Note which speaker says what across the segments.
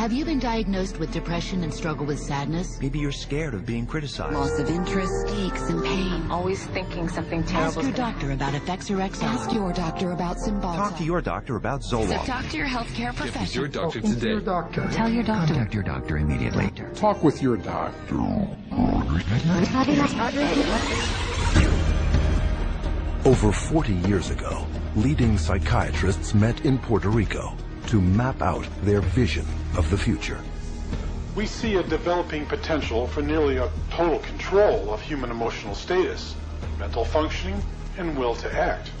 Speaker 1: Have you been diagnosed with depression and struggle with sadness?
Speaker 2: Maybe you're scared of being criticized.
Speaker 1: Loss of interest, aches and pain.
Speaker 3: Always thinking something terrible.
Speaker 1: Ask your doctor about Effects or Exile.
Speaker 4: Ask your doctor about Cymbalta.
Speaker 2: Talk to your doctor about Zoloft.
Speaker 1: So talk to your healthcare professional.
Speaker 5: Get with your doctor today.
Speaker 6: Your doctor.
Speaker 1: Tell your doctor.
Speaker 2: Contact your doctor immediately.
Speaker 6: Talk with your doctor.
Speaker 7: Over 40 years ago, leading psychiatrists met in Puerto Rico to map out their vision of the future.
Speaker 8: We see a developing potential for nearly a total control of human emotional status, mental functioning, and will to act.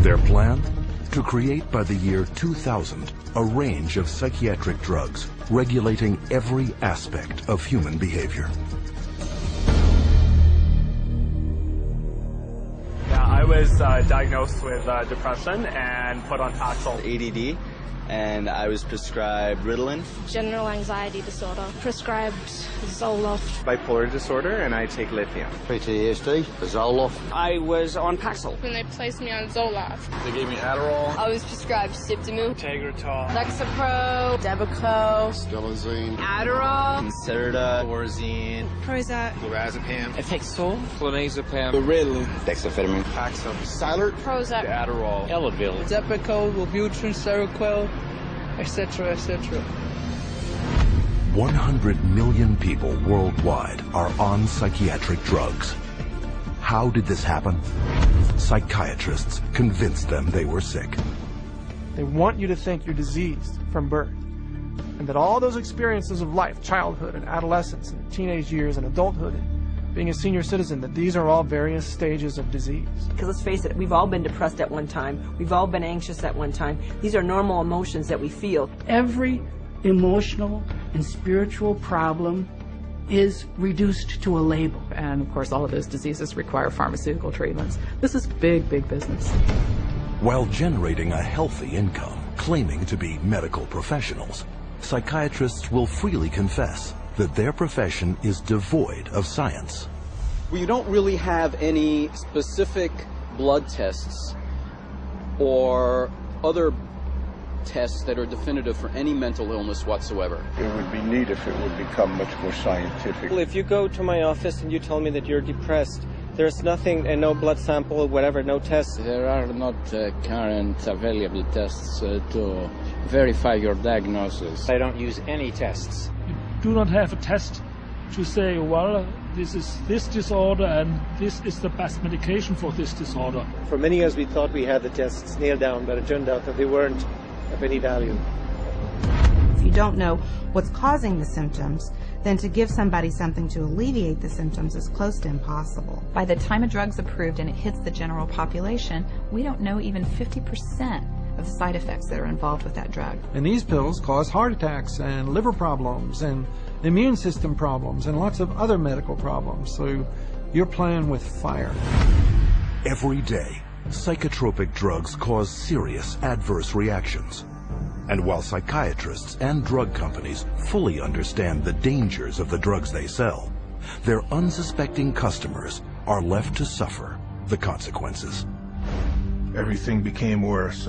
Speaker 7: Their plan? To create by the year 2000 a range of psychiatric drugs regulating every aspect of human behavior.
Speaker 9: I was diagnosed with depression and put on Paxil.
Speaker 10: ADD, and I was prescribed Ritalin.
Speaker 11: General anxiety disorder, prescribed Zoloft.
Speaker 12: Bipolar disorder, and I take lithium.
Speaker 13: PTSD, Zoloft.
Speaker 14: I was on Paxil.
Speaker 11: When they placed me on Zoloft.
Speaker 12: They gave me Adderall.
Speaker 15: I was prescribed Sibtamu,
Speaker 9: Tegretol,
Speaker 15: Lexapro, Depakote,
Speaker 13: Stelazine,
Speaker 15: Adderall,
Speaker 10: Concerta, Orazine,
Speaker 15: Prozac,
Speaker 12: Lorazepam,
Speaker 14: Effexor,
Speaker 12: Clonazepam,
Speaker 13: Ritalin,
Speaker 10: Dexamphetamine,
Speaker 12: Paxil,
Speaker 13: Cylert,
Speaker 11: Prozac,
Speaker 12: Adderall,
Speaker 14: Elavil,
Speaker 16: Depakote, Wellbutrin, Seroquel, etc., etc.
Speaker 7: 100 million people worldwide are on psychiatric drugs. How did this happen? Psychiatrists convinced them they were sick.
Speaker 17: They want you to think you're diseased from birth, and that all those experiences of life, childhood and adolescence and teenage years and adulthood and being a senior citizen, that these are all various stages of disease.
Speaker 18: Because let's face it, we've all been depressed at one time. We've all been anxious at one time. These are normal emotions that we feel.
Speaker 19: Every emotional and spiritual problem is reduced to a label.
Speaker 20: And of course, all of those diseases require pharmaceutical treatments. This is big, big business.
Speaker 7: While generating a healthy income, claiming to be medical professionals, psychiatrists will freely confess that their profession is devoid of science.
Speaker 6: Well, you don't really have any specific blood tests or other tests that are definitive for any mental illness whatsoever.
Speaker 13: It would be neat if it would become much more scientific.
Speaker 7: Well, if you go to my office and you tell me that you're depressed, there's nothing, and no blood sample, whatever, no tests.
Speaker 4: There are not current available tests to verify your diagnosis.
Speaker 19: I don't use any tests.
Speaker 13: You do not have a test to say, well, this is this disorder and this is the best medication for this disorder.
Speaker 7: For many years we thought we had the tests nailed down, but it turned out that they weren't of any value.
Speaker 3: If you don't know what's causing the symptoms, then to give somebody something to alleviate the symptoms is close to impossible.
Speaker 15: By the time a drug's approved and it hits the general population, we don't know even 50% of the side effects that are involved with that drug.
Speaker 17: And these pills cause heart attacks and liver problems and immune system problems and lots of other medical problems. So you're playing with fire.
Speaker 7: Every day, psychotropic drugs cause serious adverse reactions. And while psychiatrists and drug companies fully understand the dangers of the drugs they sell, their unsuspecting customers are left to suffer the consequences.
Speaker 8: Everything became worse.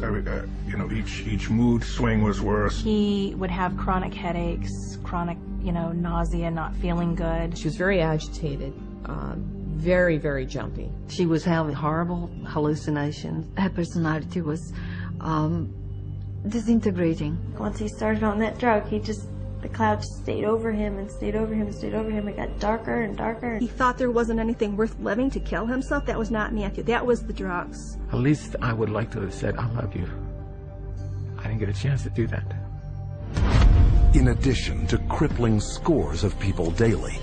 Speaker 8: Each mood swing was worse.
Speaker 14: He would have chronic headaches, chronic, nausea, not feeling good.
Speaker 12: She was very agitated, very, very jumpy.
Speaker 4: She was having horrible hallucinations. Her personality was disintegrating.
Speaker 11: Once he started on that drug, the cloud just stayed over him and stayed over him and stayed over him. It got darker and darker.
Speaker 18: He thought there wasn't anything worth living to kill himself. That was not Matthew. That was the drugs.
Speaker 12: At least I would like to have said, I love you. I didn't get a chance to do that.
Speaker 7: In addition to crippling scores of people daily,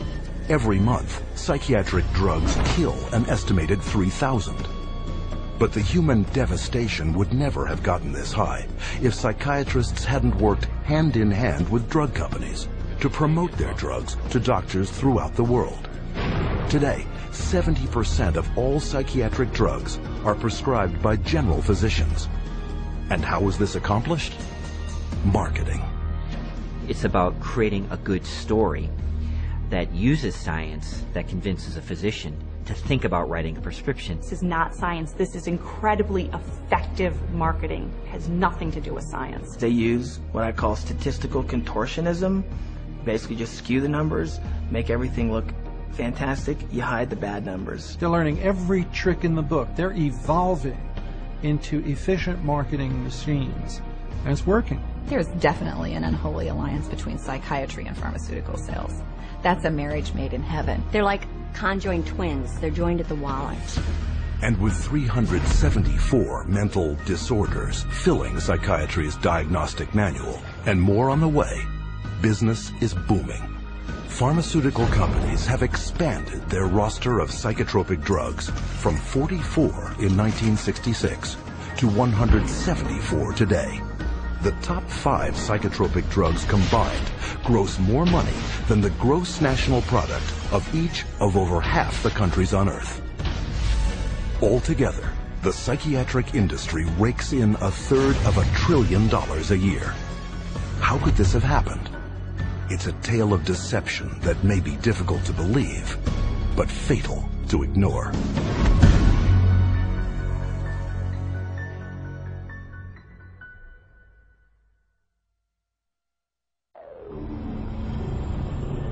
Speaker 7: every month, psychiatric drugs kill an estimated 3,000. But the human devastation would never have gotten this high if psychiatrists hadn't worked hand in hand with drug companies to promote their drugs to doctors throughout the world. Today, 70% of all psychiatric drugs are prescribed by general physicians. And how is this accomplished? Marketing.
Speaker 16: It's about creating a good story that uses science, that convinces a physician
Speaker 5: to think about writing a prescription.
Speaker 14: This is not science. This is incredibly effective marketing. It has nothing to do with science.
Speaker 21: They use what I call statistical contortionism. Basically just skew the numbers, make everything look fantastic, you hide the bad numbers.
Speaker 22: They're learning every trick in the book. They're evolving into efficient marketing machines, and it's working.
Speaker 15: There's definitely an unholy alliance between psychiatry and pharmaceutical sales. That's a marriage made in heaven.
Speaker 23: They're like conjoined twins. They're joined at the wallet.
Speaker 7: And with 374 mental disorders filling psychiatry's diagnostic manual, and more on the way, business is booming. Pharmaceutical companies have expanded their roster of psychotropic drugs from 44 in 1966 to 174 today. The top 5 psychotropic drugs combined gross more money than the gross national product of each of over half the countries on Earth. Altogether, the psychiatric industry rakes in $1/3 of $1 trillion a year. How could this have happened? It's a tale of deception that may be difficult to believe, but fatal to ignore.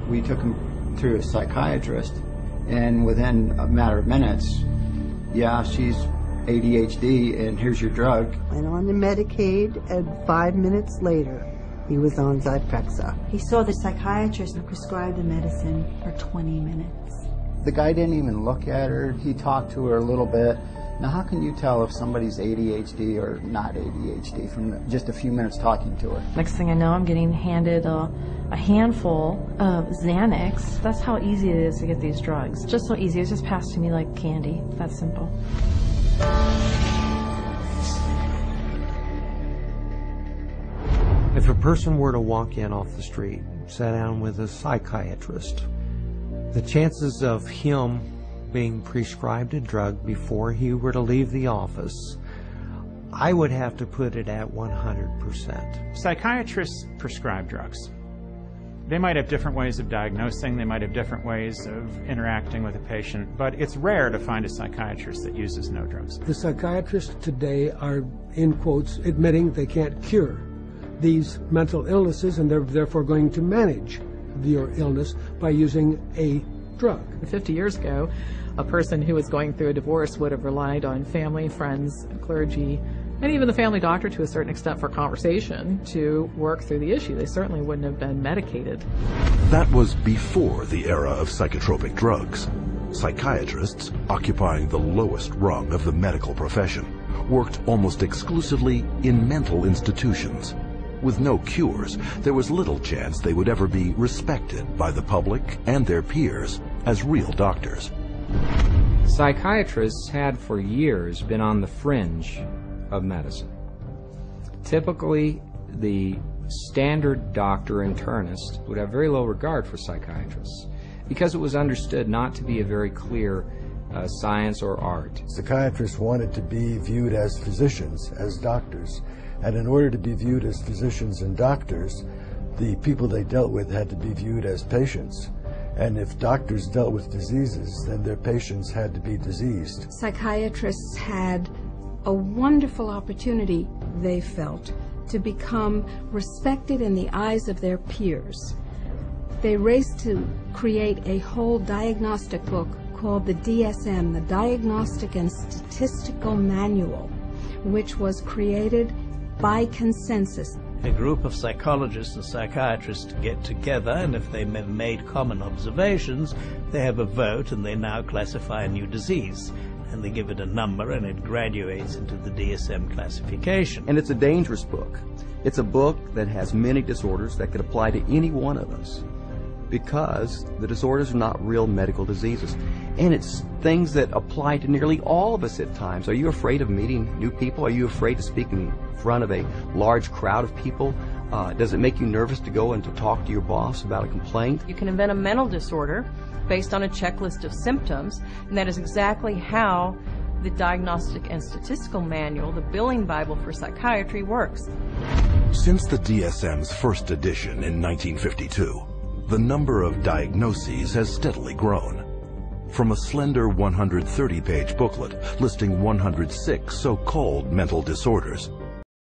Speaker 24: We took him to a psychiatrist, and within a matter of minutes, yeah, she's ADHD, and here's your drug.
Speaker 25: Went on the Medicaid, and 5 minutes later, he was on Zyprexa.
Speaker 11: He saw the psychiatrist and prescribed the medicine for 20 minutes.
Speaker 24: The guy didn't even look at her. He talked to her a little bit. Now, how can you tell if somebody's ADHD or not ADHD from just a few minutes talking to her?
Speaker 14: Next thing I know, I'm getting handed a handful of Xanax. That's how easy it is to get these drugs. Just so easy. It's just passed to me like candy. That's simple.
Speaker 26: If a person were to walk in off the street, sit down with a psychiatrist, the chances of him being prescribed a drug before he were to leave the office, I would have to put it at 100%.
Speaker 27: Psychiatrists prescribe drugs. They might have different ways of diagnosing, they might have different ways of interacting with a patient, but it's rare to find a psychiatrist that uses no drugs.
Speaker 28: The psychiatrists today are, in quotes, admitting they can't cure these mental illnesses, and they're therefore going to manage your illness by using a drug.
Speaker 20: 50 years ago, a person who was going through a divorce would have relied on family, friends, clergy, and even the family doctor to a certain extent for conversation to work through the issue. They certainly wouldn't have been medicated.
Speaker 7: That was before the era of psychotropic drugs. Psychiatrists, occupying the lowest rung of the medical profession, worked almost exclusively in mental institutions. With no cures, there was little chance they would ever be respected by the public and their peers as real doctors.
Speaker 29: Psychiatrists had for years been on the fringe of medicine. Typically, the standard doctor internist would have very low regard for psychiatrists because it was understood not to be a very clear science or art.
Speaker 30: Psychiatrists wanted to be viewed as physicians, as doctors. And in order to be viewed as physicians and doctors, the people they dealt with had to be viewed as patients. And if doctors dealt with diseases, then their patients had to be diseased.
Speaker 31: Psychiatrists had a wonderful opportunity, they felt, to become respected in the eyes of their peers. They raced to create a whole diagnostic book called the DSM, the Diagnostic and Statistical Manual, which was created by consensus.
Speaker 32: A group of psychologists and psychiatrists get together, and if they have made common observations, they have a vote and they now classify a new disease. And they give it a number and it graduates into the DSM classification.
Speaker 33: And it's a dangerous book. It's a book that has many disorders that could apply to any one of us, because the disorders are not real medical diseases. And it's things that apply to nearly all of us at times. Are you afraid of meeting new people? Are you afraid to speak in front of a large crowd of people? Does it make you nervous to go and to talk to your boss about a complaint?
Speaker 18: You can invent a mental disorder based on a checklist of symptoms, and that is exactly how the Diagnostic and Statistical Manual, the billing Bible for psychiatry, works.
Speaker 7: Since the DSM's first edition in 1952, the number of diagnoses has steadily grown. From a slender 130-page booklet listing 106 so-called mental disorders,